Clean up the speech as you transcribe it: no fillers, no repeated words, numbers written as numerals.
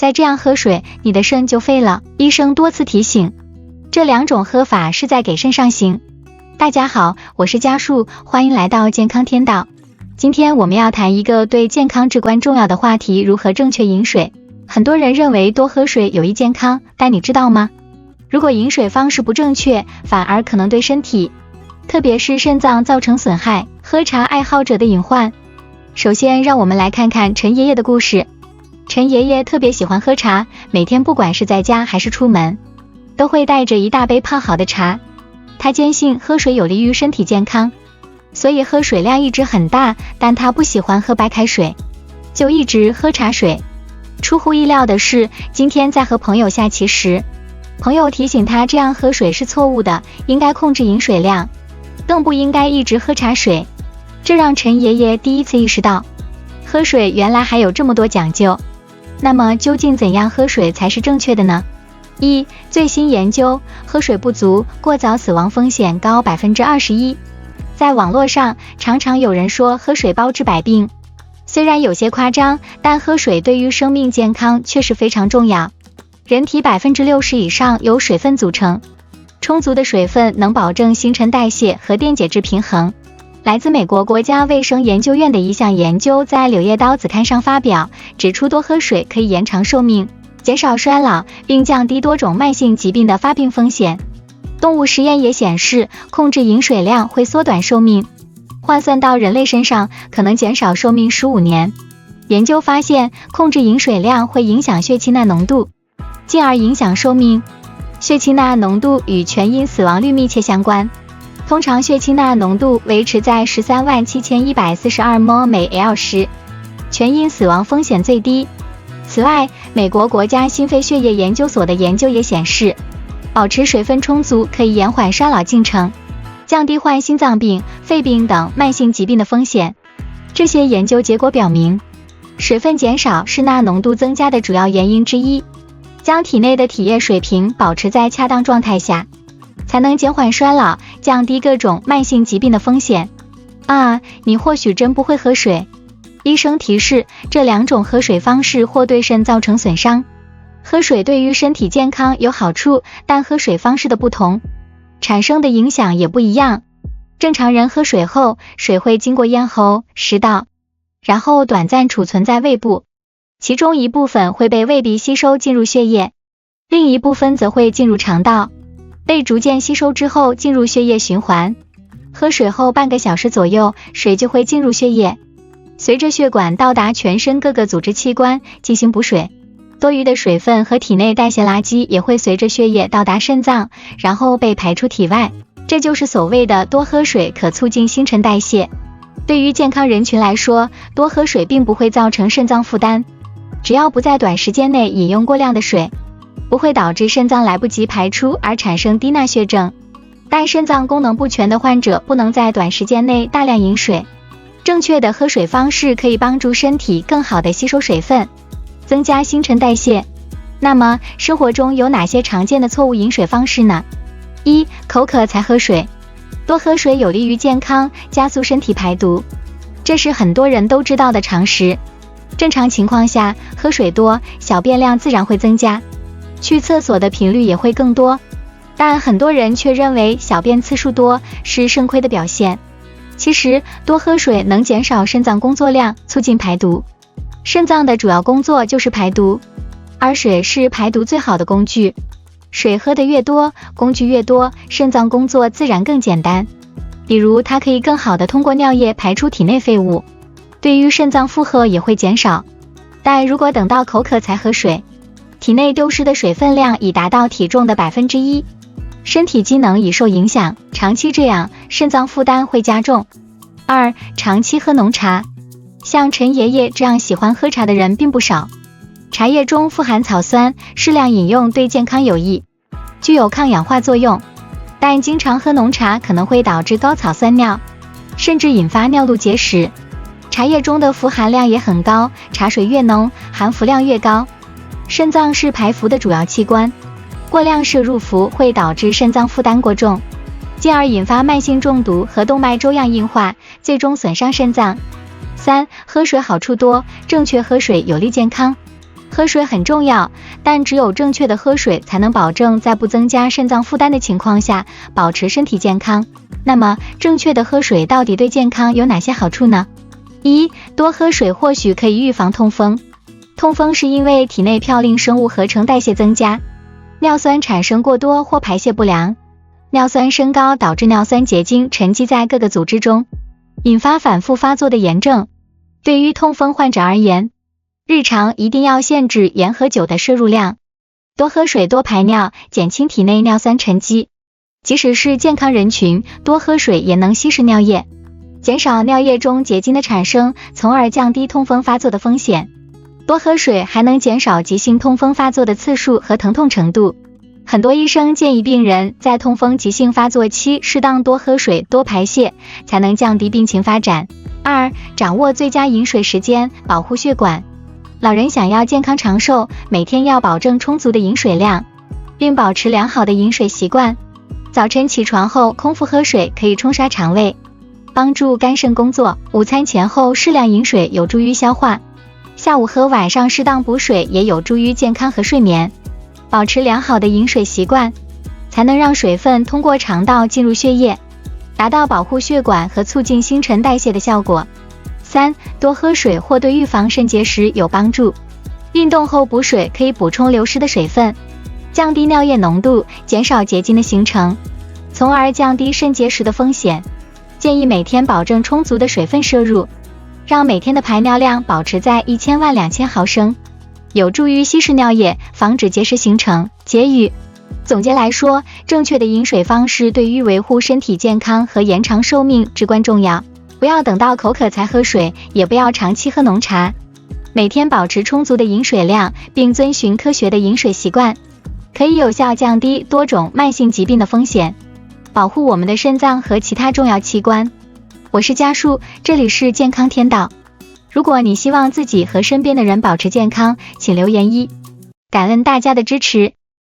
再这样喝水，你的肾就废了。医生多次提醒，这2种喝法是在给肾上刑。大家好，我是家树，欢迎来到健康天道。今天我们要谈一个对健康至关重要的话题，如何正确饮水。很多人认为多喝水有益健康，但你知道吗？如果饮水方式不正确，反而可能对身体，特别是肾脏造成损害。喝茶爱好者的隐患。首先让我们来看看陈爷爷的故事。陈爷爷特别喜欢喝茶，每天不管是在家还是出门，都会带着一大杯泡好的茶。他坚信喝水有利于身体健康，所以喝水量一直很大，但他不喜欢喝白开水，就一直喝茶水。出乎意料的是，今天在和朋友下棋时，朋友提醒他这样喝水是错误的，应该控制饮水量，更不应该一直喝茶水。这让陈爷爷第一次意识到，喝水原来还有这么多讲究。那么究竟怎样喝水才是正确的呢？最新研究，喝水不足，过早死亡风险高 21%。 在网络上，常常有人说喝水包治百病，虽然有些夸张，但喝水对于生命健康确实非常重要。人体 60% 以上由水分组成，充足的水分能保证新陈代谢和电解质平衡。来自美国国家卫生研究院的一项研究在《柳叶刀子刊》上发表，指出多喝水可以延长寿命，减少衰老，并降低多种慢性疾病的发病风险。动物实验也显示，控制饮水量会缩短寿命，换算到人类身上，可能减少寿命15年。研究发现，控制饮水量会影响血清钠浓度，进而影响寿命。血清钠浓度与全因死亡率密切相关。通常血清钠浓度维持在137142 mol/L 时，全因死亡风险最低。此外，美国国家心肺血液研究所的研究也显示，保持水分充足可以延缓衰老进程，降低患心脏病、肺病等慢性疾病的风险。这些研究结果表明，水分减少是钠浓度增加的主要原因之一。将体内的体液水平保持在恰当状态下，才能减缓衰老，降低各种慢性疾病的风险。你或许真不会喝水。医生提示，这2种喝水方式或对肾造成损伤。喝水对于身体健康有好处，但喝水方式的不同，产生的影响也不一样。正常人喝水后，水会经过咽喉、食道，然后短暂储存在胃部，其中一部分会被胃壁吸收进入血液，另一部分则会进入肠道，被逐渐吸收之后进入血液循环。喝水后半个小时左右，水就会进入血液，随着血管到达全身各个组织器官进行补水。多余的水分和体内代谢垃圾也会随着血液到达肾脏，然后被排出体外。这就是所谓的多喝水可促进新陈代谢。对于健康人群来说，多喝水并不会造成肾脏负担，只要不在短时间内饮用过量的水，不会导致肾脏来不及排出而产生低钠血症。但肾脏功能不全的患者不能在短时间内大量饮水。正确的喝水方式可以帮助身体更好地吸收水分，增加新陈代谢。那么生活中有哪些常见的错误饮水方式呢？口渴才喝水。多喝水有利于健康，加速身体排毒，这是很多人都知道的常识。正常情况下，喝水多，小便量自然会增加，去厕所的频率也会更多。但很多人却认为小便次数多是肾亏的表现。其实多喝水能减少肾脏工作量，促进排毒。肾脏的主要工作就是排毒，而水是排毒最好的工具。水喝得越多，工具越多，肾脏工作自然更简单。比如它可以更好地通过尿液排出体内废物，对于肾脏负荷也会减少。但如果等到口渴才喝水，体内丢失的水分量已达到体重的 1%， 身体机能已受影响，长期这样，肾脏负担会加重。长期喝浓茶。像陈爷爷这样喜欢喝茶的人并不少。茶叶中富含草酸，适量饮用对健康有益，具有抗氧化作用。但经常喝浓茶可能会导致高草酸尿，甚至引发尿路结石。茶叶中的氟含量也很高，茶水越浓，含氟量越高。肾脏是排氟的主要器官，过量摄入氟会导致肾脏负担过重，进而引发慢性中毒和动脉粥样硬化，最终损伤肾脏。喝水好处多，正确喝水有利健康。喝水很重要，但只有正确的喝水才能保证在不增加肾脏负担的情况下保持身体健康。那么，正确的喝水到底对健康有哪些好处呢？一、多喝水或许可以预防痛风。痛风是因为体内嘌呤生物合成代谢增加，尿酸产生过多或排泄不良，尿酸升高导致尿酸结晶沉积在各个组织中，引发反复发作的炎症。对于痛风患者而言，日常一定要限制盐和酒的摄入量，多喝水多排尿，减轻体内尿酸沉积。即使是健康人群，多喝水也能稀释尿液，减少尿液中结晶的产生，从而降低痛风发作的风险。多喝水还能减少急性痛风发作的次数和疼痛程度。很多医生建议病人在痛风急性发作期适当多喝水多排泄，才能降低病情发展。二、掌握最佳饮水时间，保护血管。老人想要健康长寿，每天要保证充足的饮水量，并保持良好的饮水习惯。早晨起床后空腹喝水可以冲刷肠胃，帮助肝肾工作。午餐前后适量饮水有助于消化，下午和晚上适当补水也有助于健康和睡眠。保持良好的饮水习惯，才能让水分通过肠道进入血液，达到保护血管和促进新陈代谢的效果。三、多喝水或对预防肾结石有帮助。运动后补水可以补充流失的水分，降低尿液浓度，减少结晶的形成，从而降低肾结石的风险。建议每天保证充足的水分摄入，让每天的排尿量保持在1000万2000毫升，有助于稀释尿液，防止结石形成。结语：总结来说，正确的饮水方式对于维护身体健康和延长寿命至关重要。不要等到口渴才喝水，也不要长期喝浓茶。每天保持充足的饮水量，并遵循科学的饮水习惯，可以有效降低多种慢性疾病的风险，保护我们的肾脏和其他重要器官。我是家树，这里是健康天道。如果你希望自己和身边的人保持健康，请留言1。感恩大家的支持。